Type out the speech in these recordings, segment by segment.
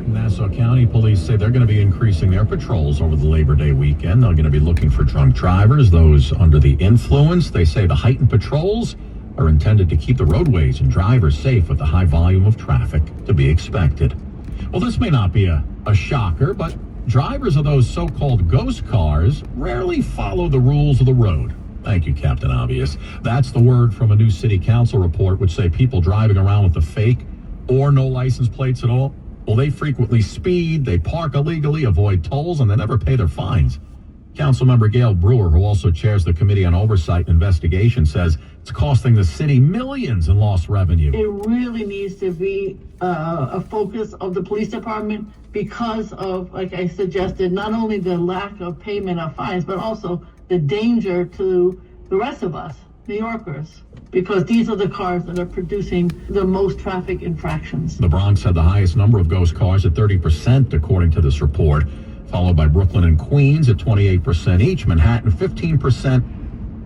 Nassau County police say they're going to be increasing their patrols over the Labor Day weekend. They're going to be looking for drunk drivers, those under the influence. They say the heightened patrols are intended to keep the roadways and drivers safe with the high volume of traffic to be expected. Well, this may not be a shocker, but drivers of those so-called ghost cars rarely follow the rules of the road. Thank you, Captain Obvious. That's the word from a new city council report, which say people driving around with the fake or no license plates at all, well, they frequently speed, they park illegally, avoid tolls, and they never pay their fines. Councilmember Gail Brewer, who also chairs the Committee on Oversight and Investigation, says it's costing the city millions in lost revenue. It really needs to be a focus of the police department because of, like I suggested, not only the lack of payment of fines, but also the danger to the rest of us, New Yorkers, because these are the cars that are producing the most traffic infractions. The Bronx had the highest number of ghost cars at 30%, according to this report, followed by Brooklyn and Queens at 28% each, Manhattan 15%,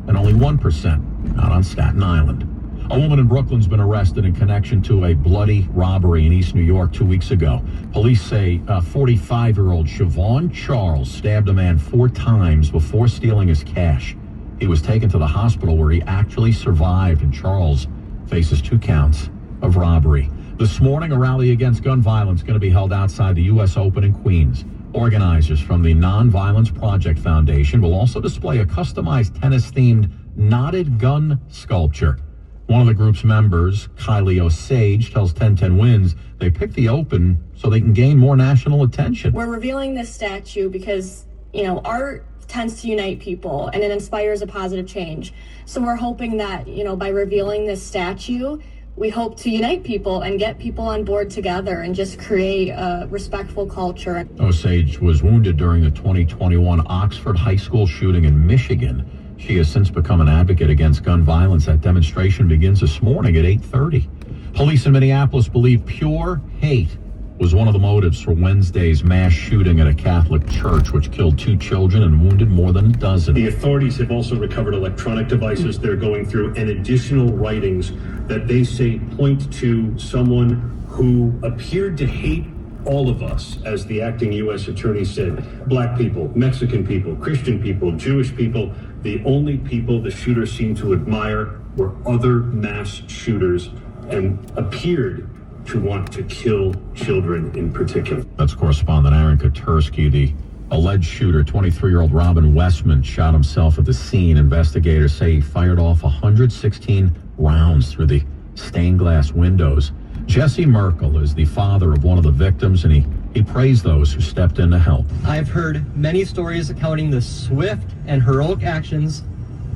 and only 1% out on Staten Island. A woman in Brooklyn's been arrested in connection to a bloody robbery in East New York 2 weeks ago. Police say 45-year-old Siobhan Charles stabbed a man 4 times before stealing his cash. He was taken to the hospital where he actually survived, and Charles faces 2 counts of robbery. This morning, a rally against gun violence is going to be held outside the U.S. Open in Queens. Organizers from the Nonviolence Project Foundation will also display a customized tennis-themed knotted gun sculpture. One of the group's members, Kylie Osage, tells 1010 Wins they picked the Open so they can gain more national attention. We're revealing this statue because, art tends to unite people and it inspires a positive change. So we're hoping that, by revealing this statue, we hope to unite people and get people on board together and just create a respectful culture. Osage was wounded during the 2021 Oxford High School shooting in Michigan. She has since become an advocate against gun violence. That demonstration begins this morning at 8:30. Police in Minneapolis believe pure hate was one of the motives for Wednesday's mass shooting at a Catholic church, which killed 2 children and wounded more than a dozen. The authorities have also recovered electronic devices they're going through and additional writings that they say point to someone who appeared to hate all of us, as the acting U.S. attorney said. Black people, Mexican people, Christian people, Jewish people. The only people the shooter seemed to admire were other mass shooters and appeared to want to kill children in particular. That's correspondent Aaron Kotursky. The alleged shooter, 23-year-old Robin Westman, shot himself at the scene. Investigators say he fired off 116 rounds through the stained glass windows. Jesse Merkel is the father of one of the victims, and he praised those who stepped in to help. I've heard many stories accounting the swift and heroic actions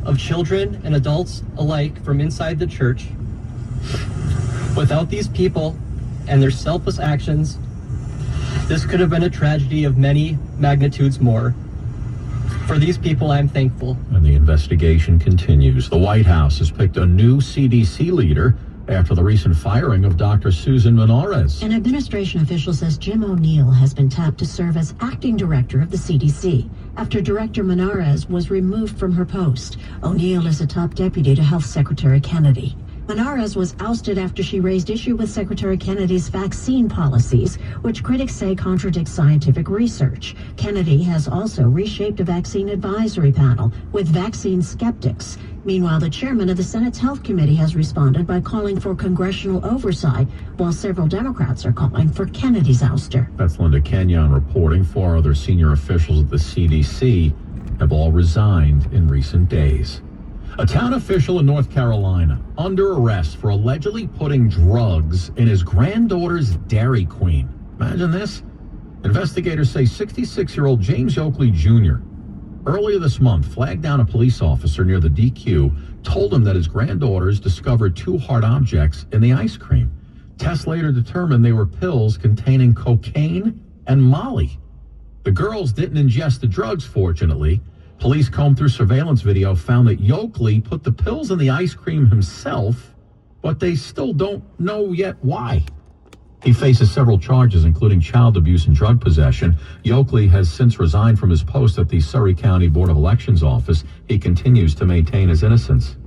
of children and adults alike from inside the church. Without these people and their selfless actions, this could have been a tragedy of many magnitudes more. For these people, I'm thankful. And the investigation continues. The White House has picked a new CDC leader after the recent firing of Dr. Susan Menarez. An administration official says Jim O'Neill has been tapped to serve as acting director of the CDC after Director Menarez was removed from her post. O'Neill is a top deputy to Health Secretary Kennedy. Menarez was ousted after she raised issue with Secretary Kennedy's vaccine policies, which critics say contradict scientific research. Kennedy has also reshaped a vaccine advisory panel with vaccine skeptics. Meanwhile, the chairman of the Senate's Health Committee has responded by calling for congressional oversight, while several Democrats are calling for Kennedy's ouster. That's Linda Kenyon reporting. 4 other senior officials at the CDC have all resigned in recent days. A town official in North Carolina under arrest for allegedly putting drugs in his granddaughter's Dairy Queen. Imagine this. Investigators say 66-year-old James Oakley Jr. earlier this month flagged down a police officer near the DQ, told him that his granddaughters discovered 2 hard objects in the ice cream. Tests later determined they were pills containing cocaine and Molly. The girls didn't ingest the drugs, fortunately. Police combed through surveillance video, found that Yoakley put the pills in the ice cream himself, but they still don't know yet why. He faces several charges, including child abuse and drug possession. Yoakley has since resigned from his post at the Surrey County Board of Elections office. He continues to maintain his innocence.